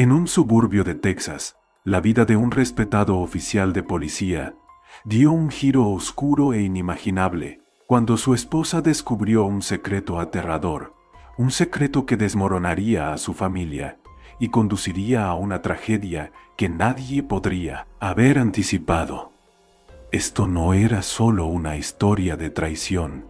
En un suburbio de Texas, la vida de un respetado oficial de policía dio un giro oscuro e inimaginable cuando su esposa descubrió un secreto aterrador, un secreto que desmoronaría a su familia y conduciría a una tragedia que nadie podría haber anticipado. Esto no era solo una historia de traición,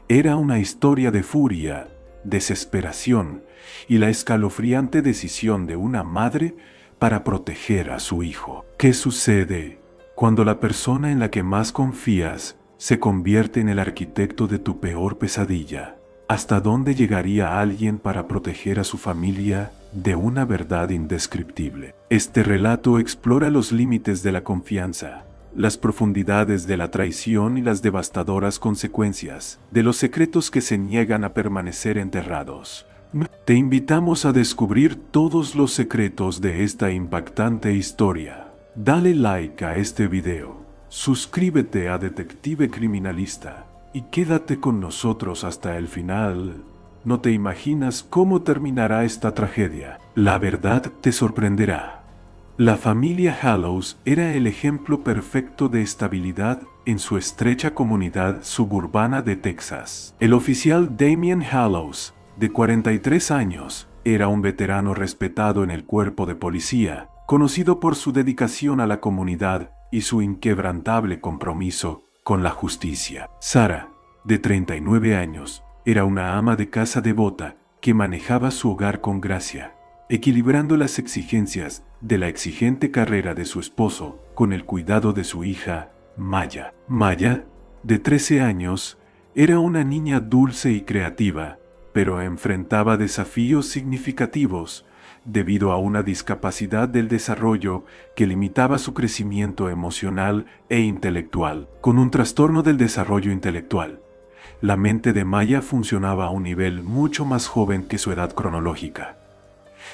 era una historia de furia, desesperación y la escalofriante decisión de una madre para proteger a su hijo. ¿Qué sucede cuando la persona en la que más confías se convierte en el arquitecto de tu peor pesadilla? ¿Hasta dónde llegaría alguien para proteger a su familia de una verdad indescriptible? Este relato explora los límites de la confianza, las profundidades de la traición y las devastadoras consecuencias de los secretos que se niegan a permanecer enterrados. Te invitamos a descubrir todos los secretos de esta impactante historia. Dale like a este video, suscríbete a Detective Criminalista y quédate con nosotros hasta el final. No te imaginas cómo terminará esta tragedia. La verdad te sorprenderá. La familia Hallows era el ejemplo perfecto de estabilidad en su estrecha comunidad suburbana de Texas. El oficial Damien Hallows, de 43 años, era un veterano respetado en el cuerpo de policía, conocido por su dedicación a la comunidad y su inquebrantable compromiso con la justicia. Sarah, de 39 años, era una ama de casa devota que manejaba su hogar con gracia, equilibrando las exigencias de la exigente carrera de su esposo con el cuidado de su hija, Maya. Maya, de 13 años, era una niña dulce y creativa, pero enfrentaba desafíos significativos debido a una discapacidad del desarrollo que limitaba su crecimiento emocional e intelectual. Con un trastorno del desarrollo intelectual, la mente de Maya funcionaba a un nivel mucho más joven que su edad cronológica.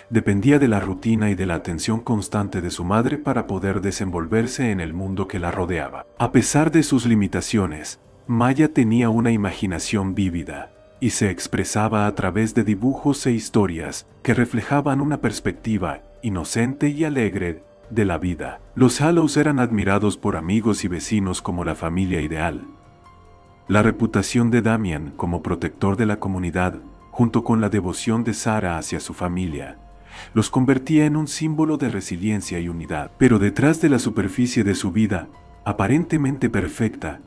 Dependía de la rutina y de la atención constante de su madre para poder desenvolverse en el mundo que la rodeaba. A pesar de sus limitaciones, Maya tenía una imaginación vívida y se expresaba a través de dibujos e historias que reflejaban una perspectiva inocente y alegre de la vida. Los Hallows eran admirados por amigos y vecinos como la familia ideal. La reputación de Damien como protector de la comunidad, junto con la devoción de Sarah hacia su familia, los convertía en un símbolo de resiliencia y unidad. Pero detrás de la superficie de su vida, aparentemente perfecta,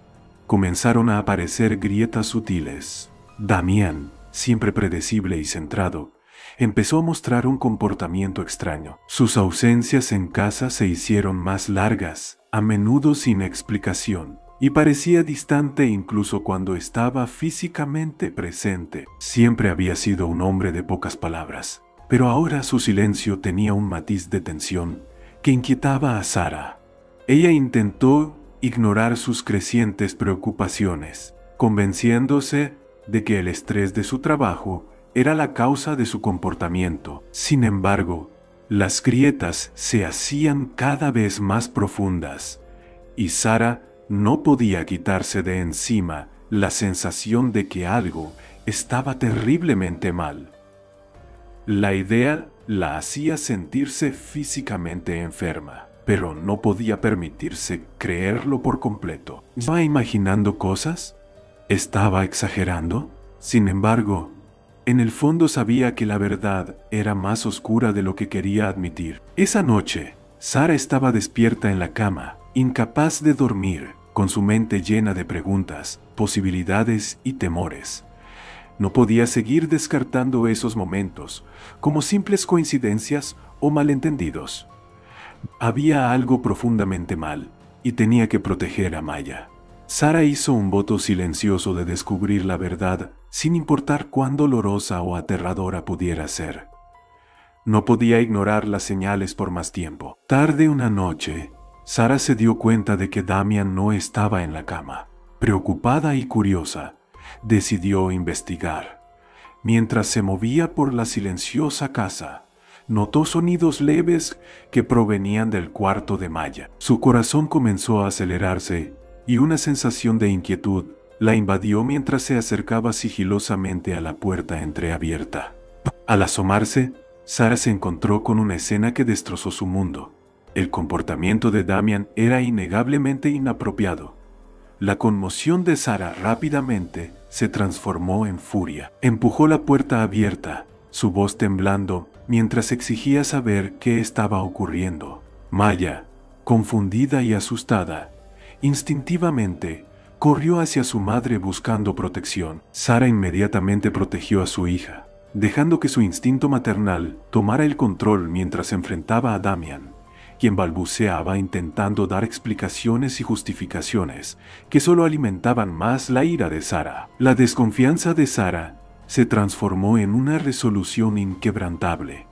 comenzaron a aparecer grietas sutiles. Damien, siempre predecible y centrado, empezó a mostrar un comportamiento extraño. Sus ausencias en casa se hicieron más largas, a menudo sin explicación, y parecía distante incluso cuando estaba físicamente presente. Siempre había sido un hombre de pocas palabras, pero ahora su silencio tenía un matiz de tensión que inquietaba a Sarah. Ella intentó ignorar sus crecientes preocupaciones, convenciéndose de que el estrés de su trabajo era la causa de su comportamiento. Sin embargo, las grietas se hacían cada vez más profundas, y Sarah no podía quitarse de encima la sensación de que algo estaba terriblemente mal. La idea la hacía sentirse físicamente enferma, pero no podía permitirse creerlo por completo. ¿Estaba imaginando cosas? ¿Estaba exagerando? Sin embargo, en el fondo sabía que la verdad era más oscura de lo que quería admitir. Esa noche, Sarah estaba despierta en la cama, incapaz de dormir, con su mente llena de preguntas, posibilidades y temores. No podía seguir descartando esos momentos como simples coincidencias o malentendidos. Había algo profundamente mal y tenía que proteger a Maya. Sarah hizo un voto silencioso de descubrir la verdad sin importar cuán dolorosa o aterradora pudiera ser. No podía ignorar las señales por más tiempo. Tarde una noche, Sarah se dio cuenta de que Damien no estaba en la cama. Preocupada y curiosa, decidió investigar. Mientras se movía por la silenciosa casa, notó sonidos leves que provenían del cuarto de Maya. Su corazón comenzó a acelerarse y una sensación de inquietud la invadió mientras se acercaba sigilosamente a la puerta entreabierta. Al asomarse, Sara se encontró con una escena que destrozó su mundo. El comportamiento de Damian era innegablemente inapropiado. La conmoción de Sara rápidamente se transformó en furia. Empujó la puerta abierta, su voz temblando, mientras exigía saber qué estaba ocurriendo. Maya, confundida y asustada, instintivamente corrió hacia su madre buscando protección. Sara inmediatamente protegió a su hija, dejando que su instinto maternal tomara el control mientras enfrentaba a Damian, quien balbuceaba intentando dar explicaciones y justificaciones que solo alimentaban más la ira de Sara. La desconfianza de Sara se transformó en una resolución inquebrantable.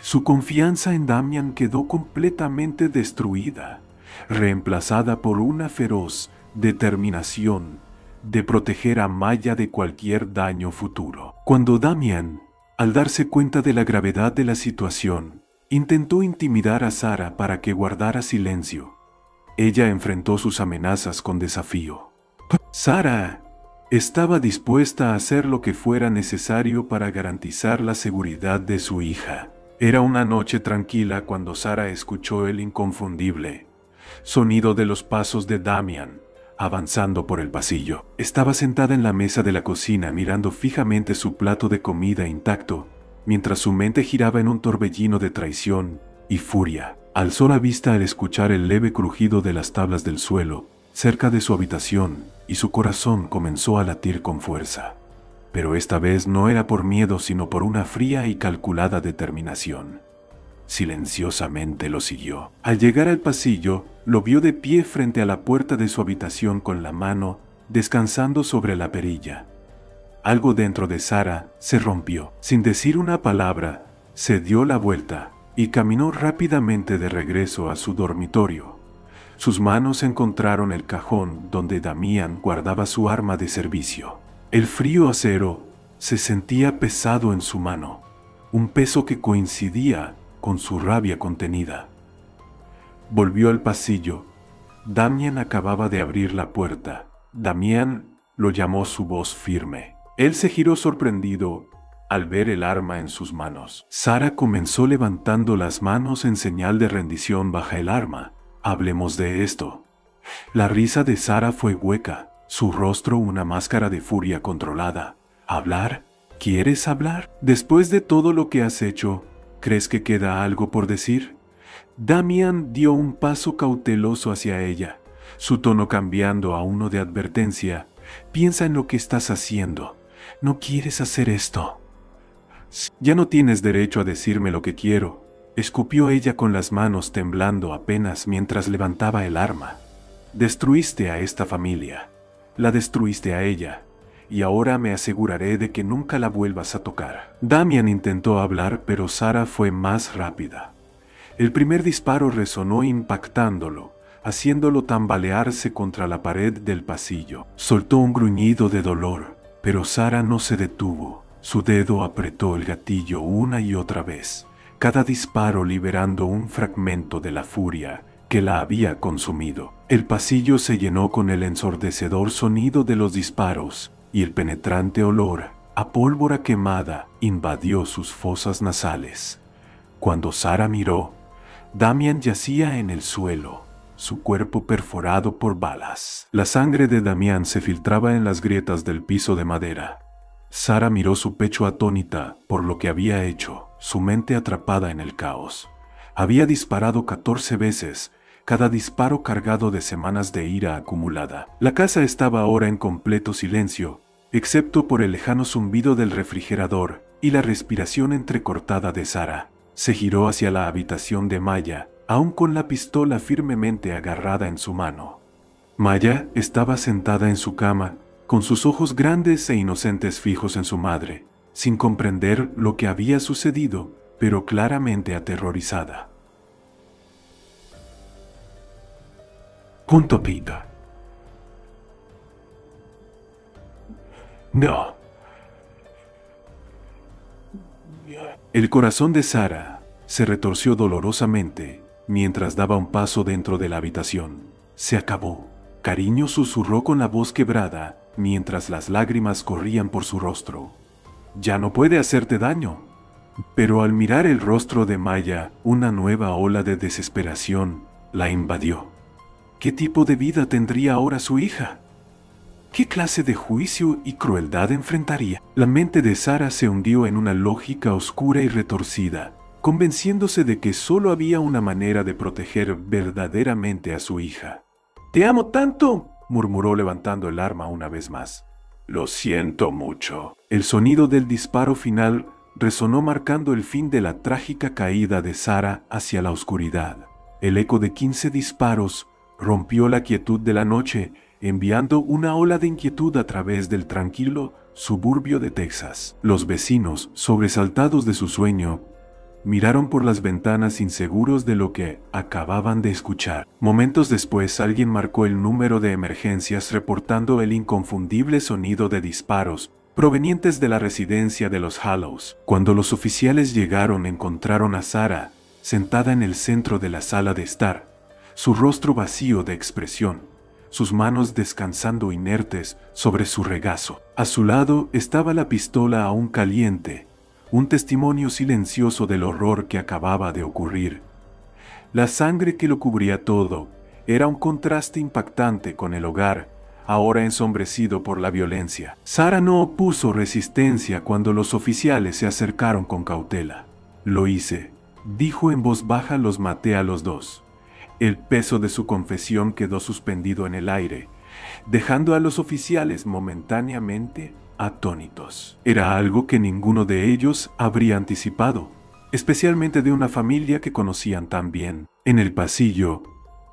Su confianza en Damian quedó completamente destruida, reemplazada por una feroz determinación de proteger a Maya de cualquier daño futuro. Cuando Damian, al darse cuenta de la gravedad de la situación, intentó intimidar a Sara para que guardara silencio, ella enfrentó sus amenazas con desafío. Sara estaba dispuesta a hacer lo que fuera necesario para garantizar la seguridad de su hija. Era una noche tranquila cuando Sara escuchó el inconfundible sonido de los pasos de Damian avanzando por el pasillo. Estaba sentada en la mesa de la cocina mirando fijamente su plato de comida intacto, mientras su mente giraba en un torbellino de traición y furia. Alzó la vista al escuchar el leve crujido de las tablas del suelo cerca de su habitación y su corazón comenzó a latir con fuerza. Pero esta vez no era por miedo sino por una fría y calculada determinación. Silenciosamente lo siguió. Al llegar al pasillo, lo vio de pie frente a la puerta de su habitación con la mano descansando sobre la perilla. Algo dentro de Sara se rompió. Sin decir una palabra, se dio la vuelta y caminó rápidamente de regreso a su dormitorio. Sus manos encontraron el cajón donde Damian guardaba su arma de servicio. El frío acero se sentía pesado en su mano, un peso que coincidía con su rabia contenida. Volvió al pasillo. Damian acababa de abrir la puerta. Damian lo llamó su voz firme. Él se giró sorprendido al ver el arma en sus manos. Sara comenzó levantando las manos en señal de rendición bajo el arma. Hablemos de esto. La risa de Sara fue hueca, su rostro una máscara de furia controlada. ¿Hablar? ¿Quieres hablar? Después de todo lo que has hecho, ¿crees que queda algo por decir? Damian dio un paso cauteloso hacia ella, su tono cambiando a uno de advertencia. Piensa en lo que estás haciendo. No quieres hacer esto. Ya no tienes derecho a decirme lo que quiero, escupió ella con las manos temblando apenas mientras levantaba el arma. Destruiste a esta familia, la destruiste a ella, y ahora me aseguraré de que nunca la vuelvas a tocar. Damian intentó hablar, pero Sara fue más rápida. El primer disparo resonó impactándolo, haciéndolo tambalearse contra la pared del pasillo. Soltó un gruñido de dolor, pero Sara no se detuvo. Su dedo apretó el gatillo una y otra vez, cada disparo liberando un fragmento de la furia que la había consumido. El pasillo se llenó con el ensordecedor sonido de los disparos, y el penetrante olor a pólvora quemada invadió sus fosas nasales. Cuando Sara miró, Damian yacía en el suelo, su cuerpo perforado por balas. La sangre de Damian se filtraba en las grietas del piso de madera. Sara miró su pecho atónita por lo que había hecho, su mente atrapada en el caos. Había disparado 14 veces, cada disparo cargado de semanas de ira acumulada. La casa estaba ahora en completo silencio, excepto por el lejano zumbido del refrigerador y la respiración entrecortada de Sara. Se giró hacia la habitación de Maya, aún con la pistola firmemente agarrada en su mano. Maya estaba sentada en su cama, con sus ojos grandes e inocentes fijos en su madre, sin comprender lo que había sucedido, pero claramente aterrorizada. Punto Pita. No. El corazón de Sara se retorció dolorosamente mientras daba un paso dentro de la habitación. Se acabó. Cariño susurró con la voz quebrada mientras las lágrimas corrían por su rostro. Ya no puede hacerte daño. Pero al mirar el rostro de Maya, una nueva ola de desesperación la invadió. ¿Qué tipo de vida tendría ahora su hija? ¿Qué clase de juicio y crueldad enfrentaría? La mente de Sara se hundió en una lógica oscura y retorcida, convenciéndose de que solo había una manera de proteger verdaderamente a su hija. «¡Te amo tanto!», murmuró levantando el arma una vez más. «Lo siento mucho». El sonido del disparo final resonó marcando el fin de la trágica caída de Sara hacia la oscuridad. El eco de 15 disparos rompió la quietud de la noche, enviando una ola de inquietud a través del tranquilo suburbio de Texas. Los vecinos, sobresaltados de su sueño, miraron por las ventanas inseguros de lo que acababan de escuchar. Momentos después, alguien marcó el número de emergencias reportando el inconfundible sonido de disparos provenientes de la residencia de los Hallows. Cuando los oficiales llegaron, encontraron a Sara sentada en el centro de la sala de estar, su rostro vacío de expresión, sus manos descansando inertes sobre su regazo. A su lado estaba la pistola aún caliente, un testimonio silencioso del horror que acababa de ocurrir. La sangre que lo cubría todo era un contraste impactante con el hogar, ahora ensombrecido por la violencia. Sara no opuso resistencia cuando los oficiales se acercaron con cautela. «Lo hice», dijo en voz baja. «Los maté a los dos». El peso de su confesión quedó suspendido en el aire, dejando a los oficiales momentáneamente atónitos. Era algo que ninguno de ellos habría anticipado, especialmente de una familia que conocían tan bien. En el pasillo,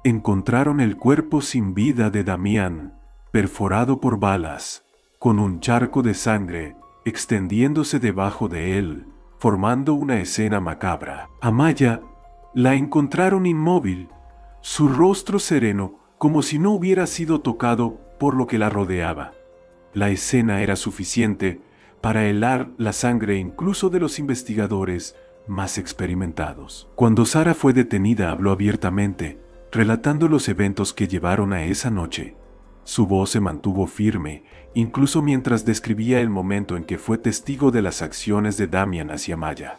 encontraron el cuerpo sin vida de Damián, perforado por balas, con un charco de sangre extendiéndose debajo de él, formando una escena macabra. A Maya la encontraron inmóvil, su rostro sereno, como si no hubiera sido tocado por lo que la rodeaba. La escena era suficiente para helar la sangre incluso de los investigadores más experimentados. Cuando Sara fue detenida, habló abiertamente, relatando los eventos que llevaron a esa noche. Su voz se mantuvo firme, incluso mientras describía el momento en que fue testigo de las acciones de Damián hacia Maya.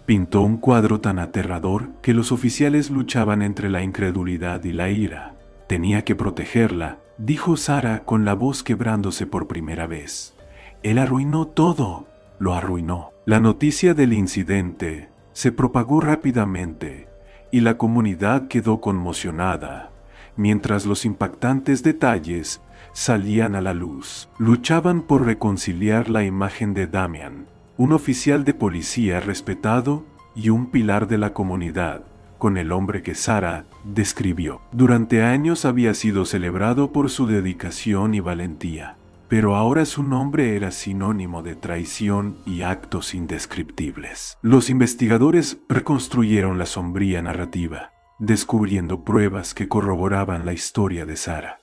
Pintó un cuadro tan aterrador que los oficiales luchaban entre la incredulidad y la ira. «Tenía que protegerla», dijo Sara con la voz quebrándose por primera vez. «Él arruinó todo, lo arruinó». La noticia del incidente se propagó rápidamente y la comunidad quedó conmocionada, mientras los impactantes detalles salían a la luz. Luchaban por reconciliar la imagen de Damián, un oficial de policía respetado y un pilar de la comunidad, con el hombre que Sara describió. Durante años había sido celebrado por su dedicación y valentía, pero ahora su nombre era sinónimo de traición y actos indescriptibles. Los investigadores reconstruyeron la sombría narrativa, descubriendo pruebas que corroboraban la historia de Sara.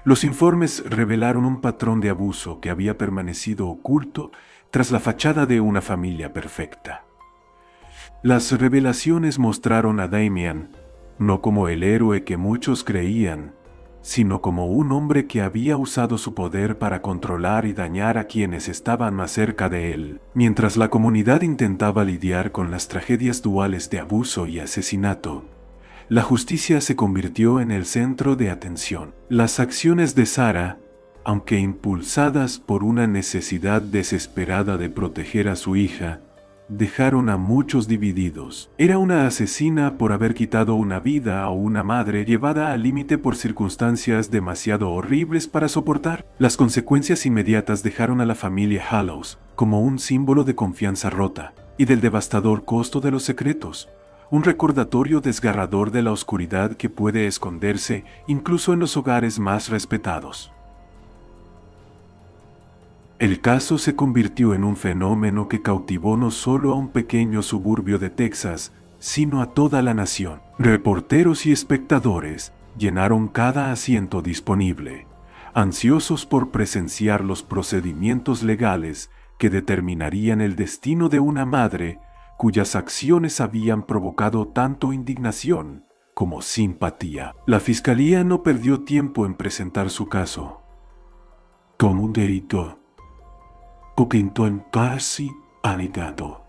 Los informes revelaron un patrón de abuso que había permanecido oculto tras la fachada de una familia perfecta. Las revelaciones mostraron a Damián no como el héroe que muchos creían, sino como un hombre que había usado su poder para controlar y dañar a quienes estaban más cerca de él. Mientras la comunidad intentaba lidiar con las tragedias duales de abuso y asesinato, la justicia se convirtió en el centro de atención. Las acciones de Sara, aunque impulsadas por una necesidad desesperada de proteger a su hija, dejaron a muchos divididos. Era una asesina por haber quitado una vida a una madre llevada al límite por circunstancias demasiado horribles para soportar. Las consecuencias inmediatas dejaron a la familia Hallows como un símbolo de confianza rota y del devastador costo de los secretos, un recordatorio desgarrador de la oscuridad que puede esconderse incluso en los hogares más respetados. El caso se convirtió en un fenómeno que cautivó no solo a un pequeño suburbio de Texas, sino a toda la nación. Reporteros y espectadores llenaron cada asiento disponible, ansiosos por presenciar los procedimientos legales que determinarían el destino de una madre cuyas acciones habían provocado tanto indignación como simpatía. La fiscalía no perdió tiempo en presentar su caso como un delito Coquinton Darcy Anigato.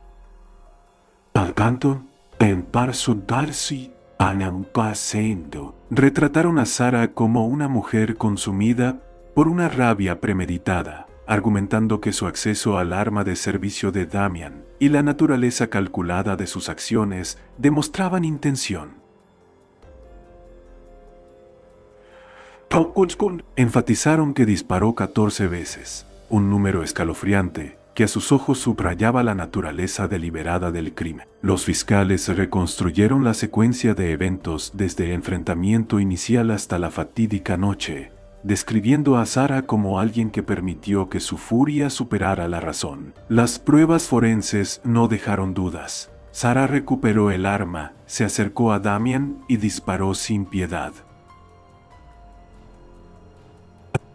Alcanto en Parso Darcy Anampasendo. Retrataron a Sarah como una mujer consumida por una rabia premeditada, argumentando que su acceso al arma de servicio de Damian y la naturaleza calculada de sus acciones demostraban intención. Enfatizaron que disparó 14 veces, un número escalofriante que a sus ojos subrayaba la naturaleza deliberada del crimen. Los fiscales reconstruyeron la secuencia de eventos desde el enfrentamiento inicial hasta la fatídica noche, describiendo a Sarah como alguien que permitió que su furia superara la razón. Las pruebas forenses no dejaron dudas. Sarah recuperó el arma, se acercó a Damian y disparó sin piedad.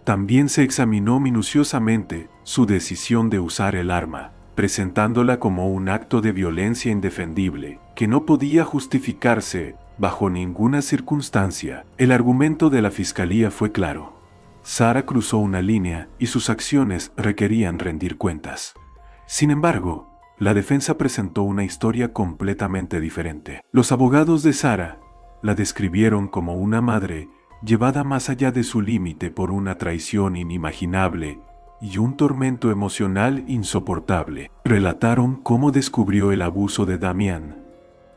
También se examinó minuciosamente su decisión de usar el arma, presentándola como un acto de violencia indefendible, que no podía justificarse bajo ninguna circunstancia. El argumento de la fiscalía fue claro. Sarah cruzó una línea y sus acciones requerían rendir cuentas. Sin embargo, la defensa presentó una historia completamente diferente. Los abogados de Sarah la describieron como una madre llevada más allá de su límite por una traición inimaginable y un tormento emocional insoportable. Relataron cómo descubrió el abuso de Damian,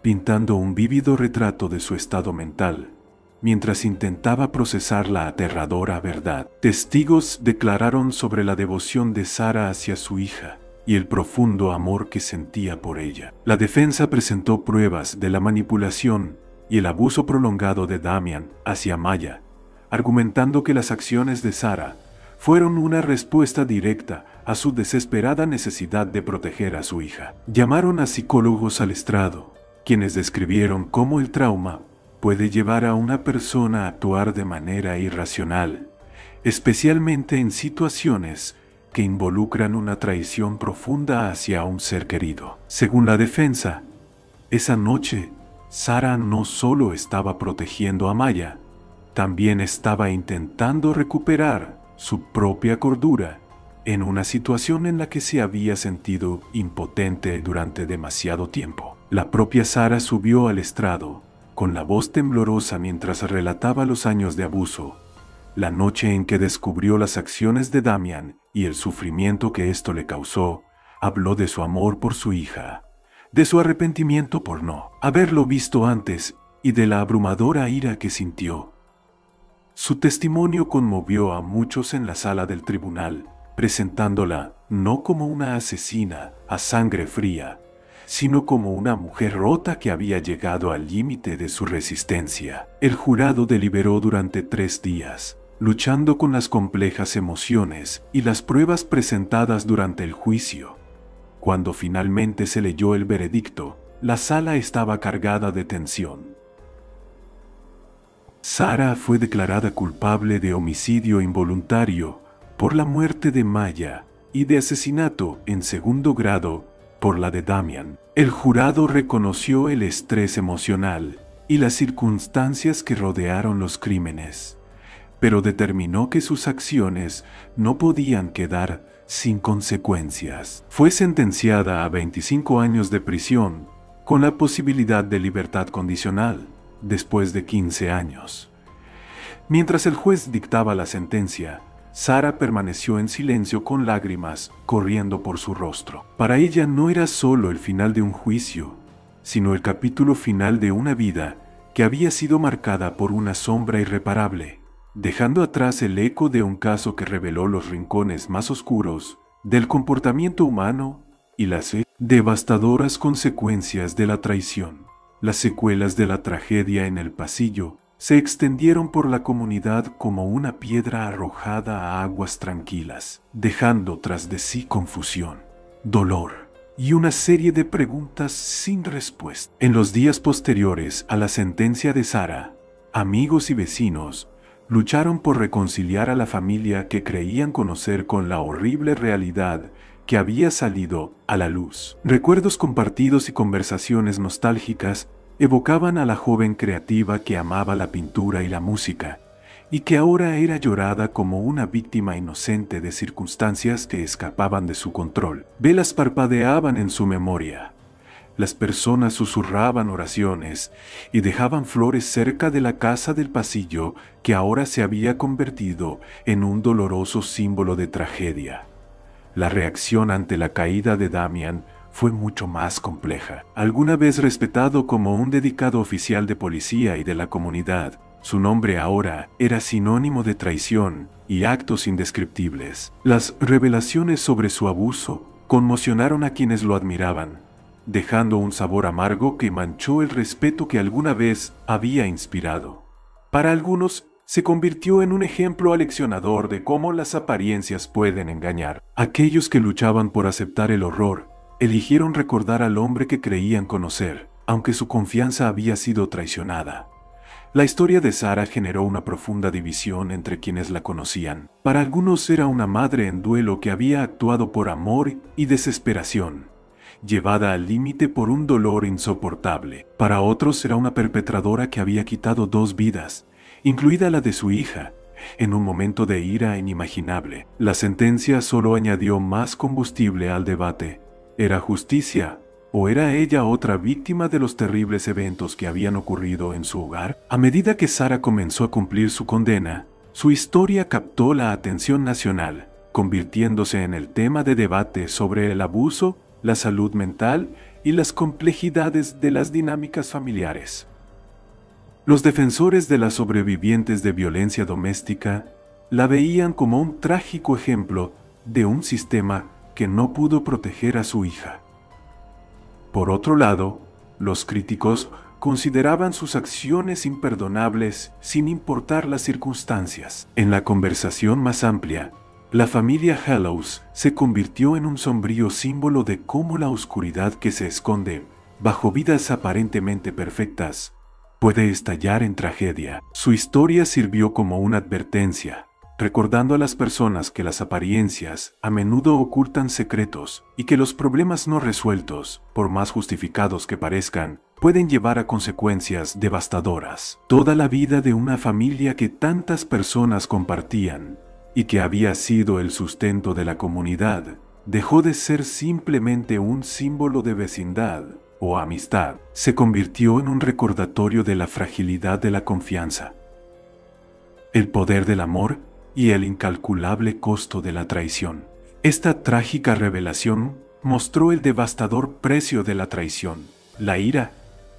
pintando un vívido retrato de su estado mental, mientras intentaba procesar la aterradora verdad. Testigos declararon sobre la devoción de Sarah hacia su hija y el profundo amor que sentía por ella. La defensa presentó pruebas de la manipulación y el abuso prolongado de Damian hacia Maya, argumentando que las acciones de Sarah fueron una respuesta directa a su desesperada necesidad de proteger a su hija. Llamaron a psicólogos al estrado, quienes describieron cómo el trauma puede llevar a una persona a actuar de manera irracional, especialmente en situaciones que involucran una traición profunda hacia un ser querido. Según la defensa, esa noche, Sarah no solo estaba protegiendo a Maya, también estaba intentando recuperar su propia cordura en una situación en la que se había sentido impotente durante demasiado tiempo. La propia Sarah subió al estrado, con la voz temblorosa mientras relataba los años de abuso, la noche en que descubrió las acciones de Damian y el sufrimiento que esto le causó. Habló de su amor por su hija, de su arrepentimiento por no haberlo visto antes y de la abrumadora ira que sintió. Su testimonio conmovió a muchos en la sala del tribunal, presentándola no como una asesina a sangre fría, sino como una mujer rota que había llegado al límite de su resistencia. El jurado deliberó durante 3 días, luchando con las complejas emociones y las pruebas presentadas durante el juicio. Cuando finalmente se leyó el veredicto, la sala estaba cargada de tensión. Sarah fue declarada culpable de homicidio involuntario por la muerte de Maya y de asesinato en segundo grado por la de Damian. El jurado reconoció el estrés emocional y las circunstancias que rodearon los crímenes, pero determinó que sus acciones no podían quedar sin consecuencias. Fue sentenciada a 25 años de prisión, con la posibilidad de libertad condicional, después de 15 años. Mientras el juez dictaba la sentencia, Sarah permaneció en silencio con lágrimas corriendo por su rostro. Para ella no era solo el final de un juicio, sino el capítulo final de una vida que había sido marcada por una sombra irreparable, dejando atrás el eco de un caso que reveló los rincones más oscuros del comportamiento humano y las devastadoras consecuencias de la traición. Las secuelas de la tragedia en el pasillo se extendieron por la comunidad como una piedra arrojada a aguas tranquilas, dejando tras de sí confusión, dolor y una serie de preguntas sin respuesta. En los días posteriores a la sentencia de Sarah, amigos y vecinos lucharon por reconciliar a la familia que creían conocer con la horrible realidad que había salido a la luz. Recuerdos compartidos y conversaciones nostálgicas evocaban a la joven creativa que amaba la pintura y la música, y que ahora era llorada como una víctima inocente de circunstancias que escapaban de su control. Velas parpadeaban en su memoria. Las personas susurraban oraciones y dejaban flores cerca de la casa del pasillo que ahora se había convertido en un doloroso símbolo de tragedia. La reacción ante la caída de Damian fue mucho más compleja. Alguna vez respetado como un dedicado oficial de policía y de la comunidad, su nombre ahora era sinónimo de traición y actos indescriptibles. Las revelaciones sobre su abuso conmocionaron a quienes lo admiraban, dejando un sabor amargo que manchó el respeto que alguna vez había inspirado. Para algunos, se convirtió en un ejemplo aleccionador de cómo las apariencias pueden engañar. Aquellos que luchaban por aceptar el horror, eligieron recordar al hombre que creían conocer, aunque su confianza había sido traicionada. La historia de Sarah generó una profunda división entre quienes la conocían. Para algunos era una madre en duelo que había actuado por amor y desesperación, llevada al límite por un dolor insoportable. Para otros era una perpetradora que había quitado 2 vidas, incluida la de su hija, en un momento de ira inimaginable. La sentencia solo añadió más combustible al debate. ¿Era justicia o era ella otra víctima de los terribles eventos que habían ocurrido en su hogar? A medida que Sarah comenzó a cumplir su condena, su historia captó la atención nacional, convirtiéndose en el tema de debate sobre el abuso, la salud mental y las complejidades de las dinámicas familiares. Los defensores de las sobrevivientes de violencia doméstica la veían como un trágico ejemplo de un sistema que no pudo proteger a su hija. Por otro lado, los críticos consideraban sus acciones imperdonables sin importar las circunstancias. En la conversación más amplia, la familia Hallows se convirtió en un sombrío símbolo de cómo la oscuridad que se esconde bajo vidas aparentemente perfectas puede estallar en tragedia. Su historia sirvió como una advertencia, recordando a las personas que las apariencias a menudo ocultan secretos y que los problemas no resueltos, por más justificados que parezcan, pueden llevar a consecuencias devastadoras. Toda la vida de una familia que tantas personas compartían y que había sido el sustento de la comunidad, dejó de ser simplemente un símbolo de vecindad o amistad. Se convirtió en un recordatorio de la fragilidad de la confianza, el poder del amor y el incalculable costo de la traición. Esta trágica revelación mostró el devastador precio de la traición, la ira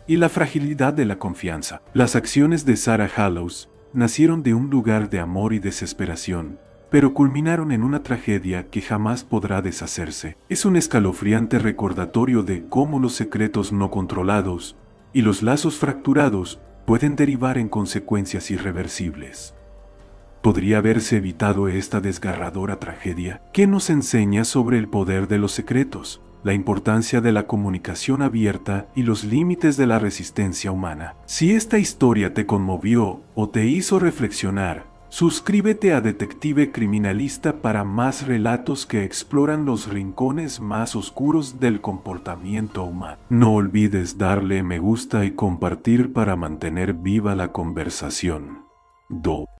y la fragilidad de la confianza. Las acciones de Sarah Hallows nacieron de un lugar de amor y desesperación, pero culminaron en una tragedia que jamás podrá deshacerse. Es un escalofriante recordatorio de cómo los secretos no controlados y los lazos fracturados pueden derivar en consecuencias irreversibles. ¿Podría haberse evitado esta desgarradora tragedia? ¿Qué nos enseña sobre el poder de los secretos, la importancia de la comunicación abierta y los límites de la resistencia humana? Si esta historia te conmovió o te hizo reflexionar, suscríbete a Detective Criminalista para más relatos que exploran los rincones más oscuros del comportamiento humano. No olvides darle me gusta y compartir para mantener viva la conversación.